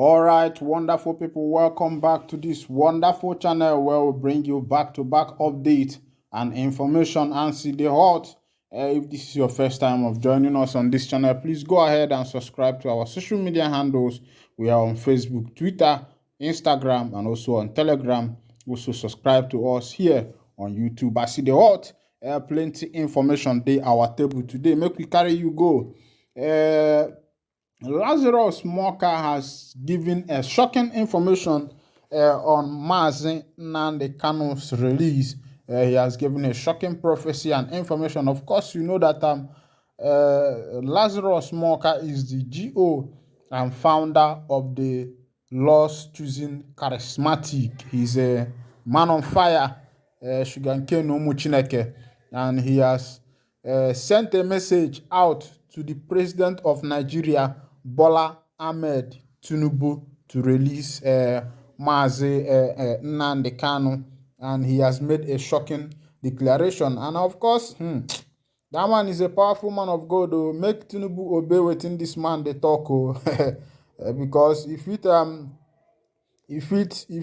All right, wonderful people, welcome back to this wonderful channel where we bring you back-to-back updates and information and see the hot. If this is your first time of joining us on this channel, please go ahead and subscribe to our social media handles. We are on Facebook, Twitter, Instagram, and also on Telegram. Also subscribe to us here on YouTube. I see the hot. Plenty information dey our table today. Make we carry you go. Lazarus Moka has given a shocking information on Mazi Nnamdi Kanu'S release. He has given a shocking prophecy and information. Of course, you know that Lazarus Moka is the GO and founder of the Lost Choosing Charismatic. He's a man on fire, Sugarcane Chineke, and he has sent a message out to the president of Nigeria, Bola Ahmed Tinubu, to release Mazi Nnamdi Kanu, and he has made a shocking declaration. And of course, that man is a powerful man of God. Oh, make Tinubu obey wetin this man dey talk. Oh, because if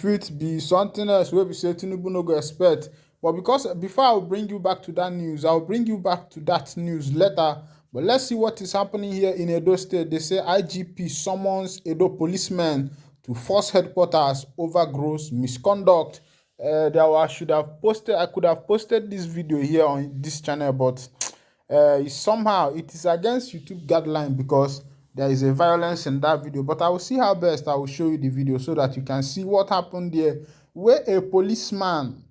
it be something else wey be say Tinubu no go expect. But because before I'll bring you back to that news, I'll bring you back to that news later. But let's see what is happening here in Edo State. They say IGP summons Edo policemen to force headquarters over gross misconduct. I could have posted this video here on this channel, but somehow it is against YouTube guideline because there is a violence in that video. But I will see how best I will show you the video so that you can see what happened there, where a policeman,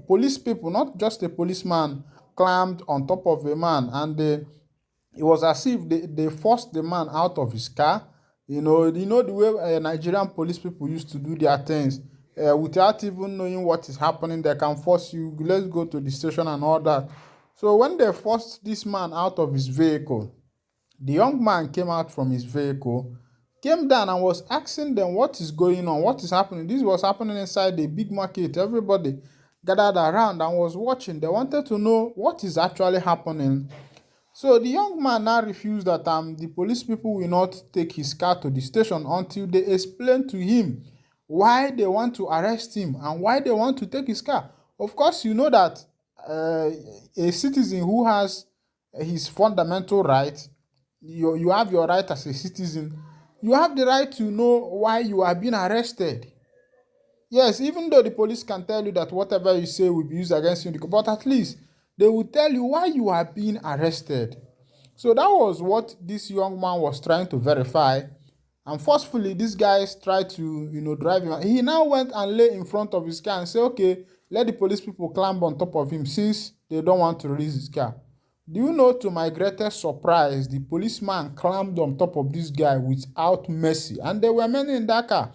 police people, not just a policeman, climbed on top of a man, and it was as if they forced the man out of his car. You know the way Nigerian police people used to do their things. Without even knowing what is happening, they can force you, let's go to the station and all that. So when they forced this man out of his vehicle, the young man came out from his vehicle, came down and was asking them what is going on, what is happening. This was happening inside the big market. Everybody gathered around and was watching. They wanted to know what is actually happening. So the young man now refused that the police people will not take his car to the station until they explain to him why they want to arrest him and why they want to take his car. Of course, you know that a citizen who has his fundamental right, you have your right as a citizen. You have the right to know why you are being arrested. Yes, even though the police can tell you that whatever you say will be used against you, but at least they will tell you why you are being arrested. So that was what this young man was trying to verify. And forcefully, these guys tried to, drive him. He now went and lay in front of his car and said, okay, let the police people climb on top of him since they don't want to release his car. Do you know, to my greatest surprise, the policeman climbed on top of this guy without mercy. And there were many in that car.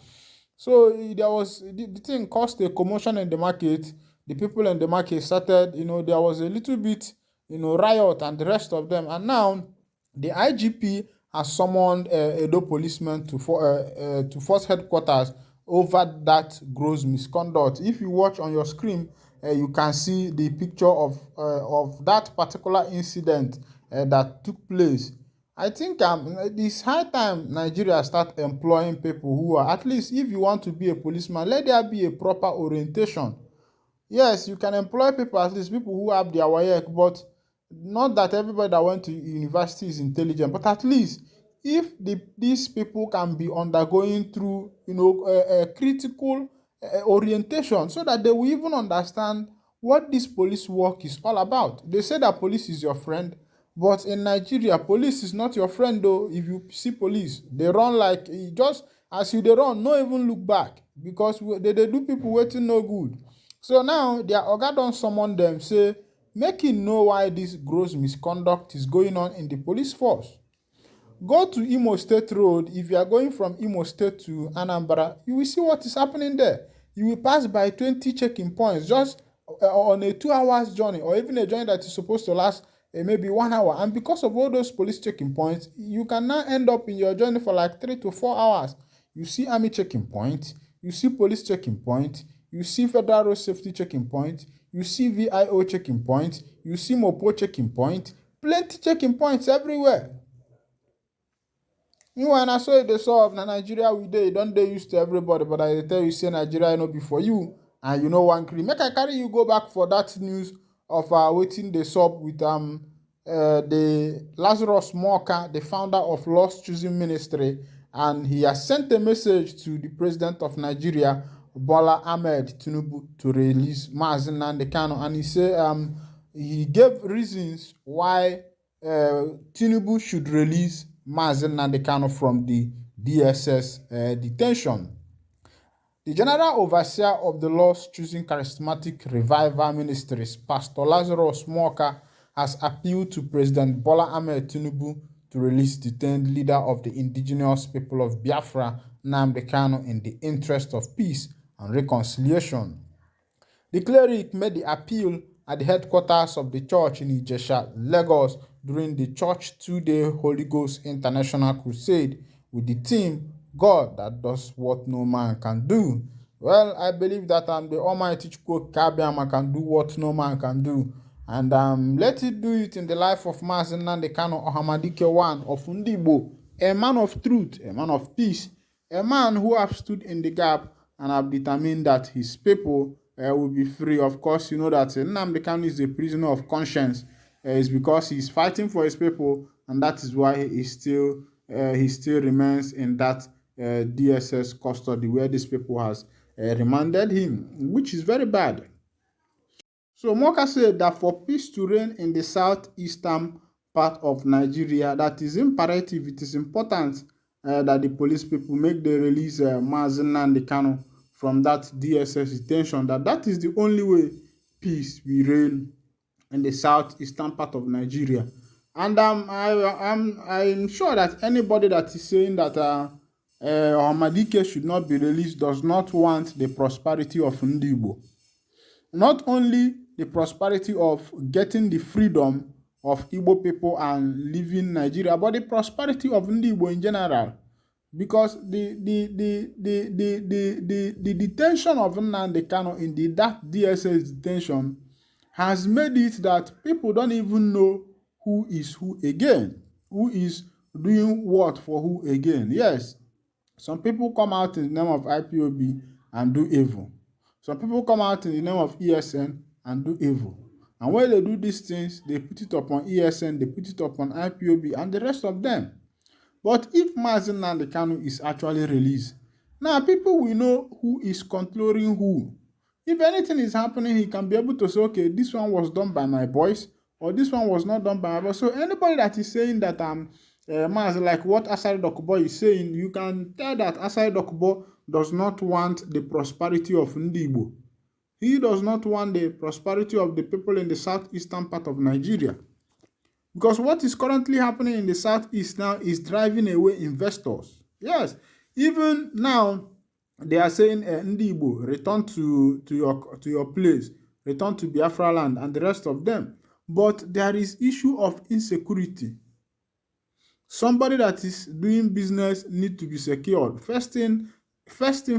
So there was, the thing caused a commotion in the market. The people in the market started, there was a little bit, riot and the rest of them. And now the IGP has summoned Edo policemen to force headquarters over that gross misconduct. If you watch on your screen, you can see the picture of that particular incident that took place. I think it's high time Nigeria start employing people who are, at least if you want to be a policeman, let there be a proper orientation. Yes, you can employ people, at least people who have their work, but not that everybody that went to university is intelligent, but at least if these people can be undergoing through, a critical orientation so that they will even understand what this police work is all about. They say that police is your friend, but in Nigeria, police is not your friend though. If you see police, they run like, just as you they run, no even look back, because they do people waiting no good. So now their oga don summon them, say make him know why this gross misconduct is going on in the police force. Go to Imo State Road. If you are going from Imo State to Anambra, you will see what is happening there. You will pass by 20 checking points just on a 2 hours journey, or even a journey that is supposed to last maybe 1 hour. And because of all those police checking points, you can now end up in your journey for like 3 to 4 hours. You see army checking point, you see police checking point, you see federal road safety checking point, you see VIO checking point, you see Mopo checking point, plenty checking points everywhere. When I saw it, they saw na Nigeria we dey, don't dey used to everybody, but I dey tell you say Nigeria no be for you, and you know one gree. Make I carry you go back for that news of wetin dey sup with the Lazarus Moka, the founder of Lost Choosing Ministry, and he has sent a message to the president of Nigeria, Bola Ahmed Tinubu, to release Mazi Nnamdi Kanu, and he say he gave reasons why Tinubu should release Mazi Nnamdi Kanu from the DSS detention. The General Overseer of the Lost Choosing Charismatic Revival Ministries, Pastor Lazarus Moka, has appealed to President Bola Ahmed Tinubu to release the detained leader of the indigenous people of Biafra, Nnamdi Kanu, in the interest of peace and reconciliation. The cleric made the appeal at the headquarters of the church in Ijesha, Lagos, during the church 2-day Holy Ghost International Crusade with the theme, God that does what no man can do. Well, I believe that the Almighty Chukwukabiama can do what no man can do. And let it do it in the life of Mazi Nnamdi Kanu Ohamadike one of Ndigbo, a man of truth, a man of peace, a man who have stood in the gap and have determined that his people will be free. Of course, you know that Nnamdi Kanu is a prisoner of conscience. It's because he's fighting for his people, and that is why he still remains in that DSS custody where these people has remanded him, which is very bad. So Moka said that for peace to reign in the southeastern part of Nigeria, that is imperative, it is important that the police people make the release Mazi Nnamdi Kanu from that DSS detention, that is the only way peace will reign in the southeastern part of Nigeria. And I'm sure that anybody that is saying that Ohamadike should not be released does not want the prosperity of Ndigbo. Not only the prosperity of getting the freedom of Igbo people and living Nigeria, but the prosperity of Ndigbo in general. Because the detention of Nnamdi Kanu in that DSS detention has made it that people don't even know who is who again, who is doing what for who again. Yes, some people come out in the name of IPOB and do evil. Some people come out in the name of ESN and do evil. And when they do these things, they put it upon ESN, they put it upon IPOB and the rest of them. But if Mazi Nnamdi Kanu is actually released, now people will know who is controlling who. If anything is happening, he can be able to say, okay, this one was done by my boys, or this one was not done by my boys. So anybody that is saying that Mazi, like what Asari Dokubo is saying, you can tell that Asari Dokubo does not want the prosperity of Ndigbo. He does not want the prosperity of the people in the southeastern part of Nigeria. Because what is currently happening in the southeast now is driving away investors. Yes, even now they are saying Ndigbo, return to your place, return to Biafra land and the rest of them. But there is issue of insecurity. Somebody that is doing business need to be secured. First thing first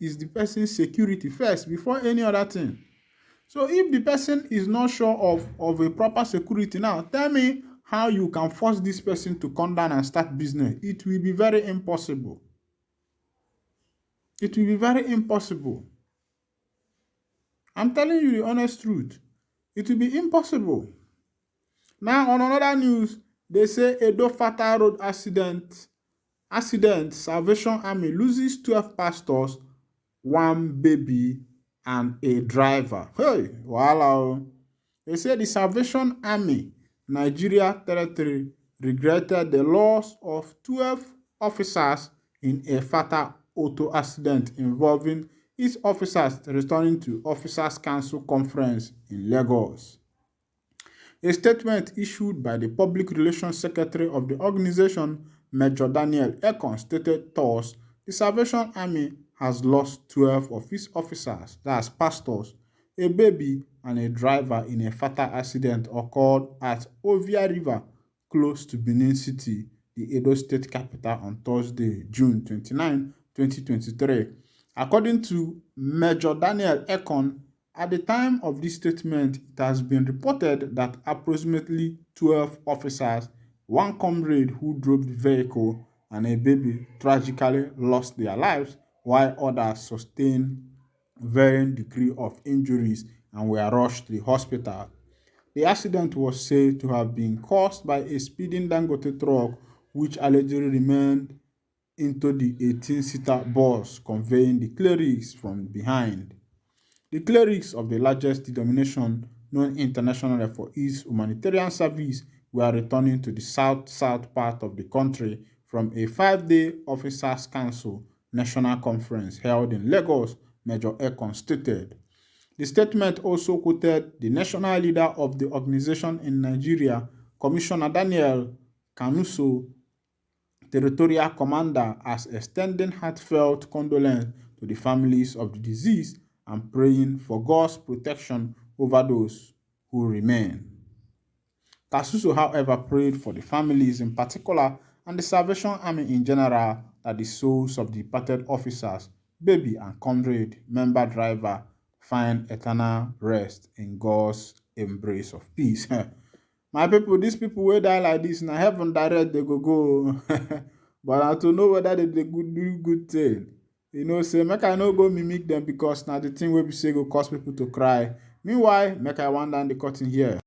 is the person's security first before any other thing. So if the person is not sure of a proper security now, tell me how you can force this person to come down and start business. It will be very impossible. It will be very impossible. I'm telling you the honest truth. It will be impossible. Now, on another news, they say Edo fatal road accident, Salvation Army loses 12 pastors, one baby, and a driver. Hey, wow. They say the Salvation Army, Nigeria territory, regretted the loss of 12 officers in a fatal auto accident involving its officers returning to Officers Council Conference in Lagos. A statement issued by the Public Relations Secretary of the organization, Major Daniel Ekon, stated thus, the Salvation Army has lost 12 of its officers, that's pastors, a baby, and a driver in a fatal accident occurred at Ovia River, close to Benin City, the Edo State capital, on Thursday, June 29, 2023. According to Major Daniel Ekon, at the time of this statement, it has been reported that approximately 12 officers, one comrade who drove the vehicle, and a baby tragically lost their lives, while others sustained varying degree of injuries and were rushed to the hospital. The accident was said to have been caused by a speeding Dangote truck which allegedly remained into the 18-seater bus conveying the clerics from behind. The clerics of the largest denomination known internationally for its humanitarian service were returning to the south-south part of the country from a 5-day Officers' Council national conference held in Lagos, Major Ekon stated. The statement also quoted the national leader of the organization in Nigeria, Commissioner Daniel Kanu'S territorial commander, as extending heartfelt condolence to the families of the deceased and praying for God's protection over those who remain. Kasuso, however, prayed for the families in particular and the Salvation Army in general that the souls of the departed officers, baby, and comrade member driver find eternal rest in God's embrace of peace. My people, these people wey die like this, na heaven direct they go. But na to know whether they dey do good thing. Say make I no go mimic them because na the thing wey be say go cause people to cry. Meanwhile, make I wind down the curtain here.